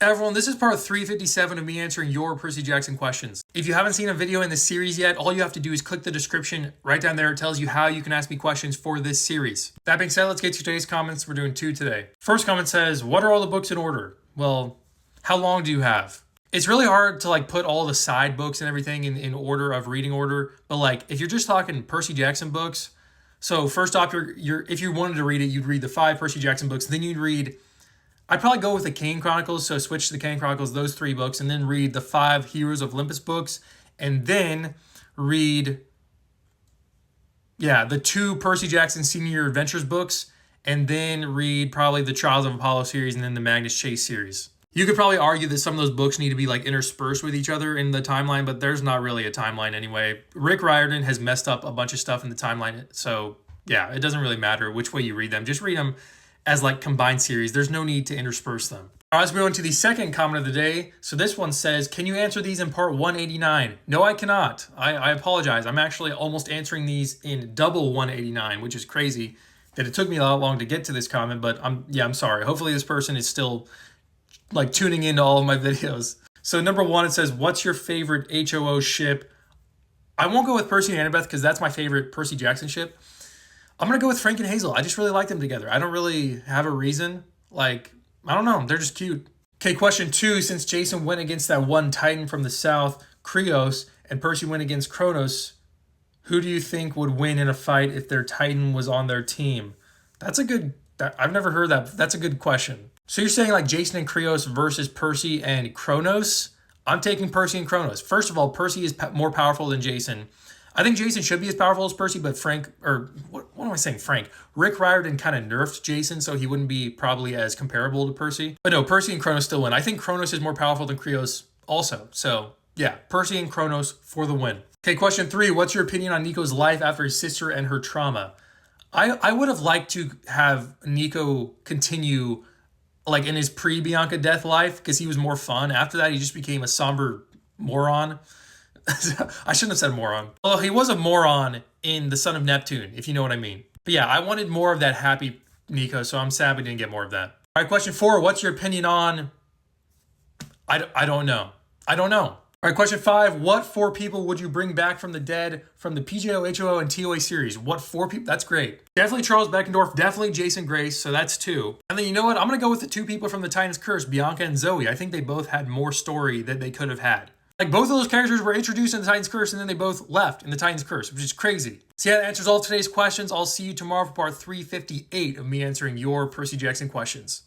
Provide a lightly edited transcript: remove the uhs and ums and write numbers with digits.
Everyone, this is part 357 of me answering your Percy Jackson questions. If you haven't seen a video in this series yet, all you have to do is click the description right down there. It tells you how you can ask me questions for this series. That being said, let's get to today's comments. We're doing 2 today. First comment says, what are all the books in order? Well, how long do you have? It's really hard to put all the side books and everything in order of reading order. But if you're just talking Percy Jackson books, so first off, if you wanted to read it, you'd read the 5 Percy Jackson books. Then you'd read, I'd probably go with the Kane Chronicles, so switch to the Kane Chronicles, those 3 books, and then read the 5 Heroes of Olympus books, and then read, the 2 Percy Jackson Senior Adventures books, and then read probably the Trials of Apollo series and then the Magnus Chase series. You could probably argue that some of those books need to be interspersed with each other in the timeline, but there's not really a timeline anyway. Rick Riordan has messed up a bunch of stuff in the timeline, so yeah, it doesn't really matter which way you read them. Just read them as combined series. There's no need to intersperse them. All right, let's move on to the second comment of the day. So this one says, can you answer these in part 189? No, I cannot. I apologize. I'm actually almost answering these in double 189, which is crazy that it took me a lot long to get to this comment, but I'm sorry. Hopefully this person is still tuning into all of my videos. So number 1, it says, what's your favorite HOO ship? I won't go with Percy and Annabeth because that's my favorite Percy Jackson ship. I'm going to go with Frank and Hazel. I just really like them together. I don't really have a reason. I don't know. They're just cute. Okay, question 2. Since Jason went against that one Titan from the south, Krios, and Percy went against Kronos, who do you think would win in a fight if their Titan was on their team? I've never heard that. That's a good question. So you're saying Jason and Krios versus Percy and Kronos? I'm taking Percy and Kronos. First of all, Percy is more powerful than Jason. I think Jason should be as powerful as Percy, but what am I saying? Rick Riordan kind of nerfed Jason, so he wouldn't be probably as comparable to Percy. But no, Percy and Kronos still win. I think Kronos is more powerful than Krios also. So yeah, Percy and Kronos for the win. Okay, question 3. What's your opinion on Nico's life after his sister and her trauma? I would have liked to have Nico continue in his pre-Bianca death life because he was more fun. After that, he just became a somber moron. I shouldn't have said moron. Well, he was a moron in The Son of Neptune, if you know what I mean. But yeah, I wanted more of that happy Nico, so I'm sad we didn't get more of that. All right, question 4. What's your opinion on... I don't know. I don't know. All right, question 5. What 4 people would you bring back from the dead from the PJO, HOO, and TOA series? What 4 people? That's great. Definitely Charles Beckendorf. Definitely Jason Grace. So that's 2. And then you know what? I'm going to go with the 2 people from the Titan's Curse, Bianca and Zoe. I think they both had more story that they could have had. Both of those characters were introduced in the Titan's Curse and then they both left in the Titan's Curse, which is crazy. So yeah, that answers all today's questions. I'll see you tomorrow for part 358 of me answering your Percy Jackson questions.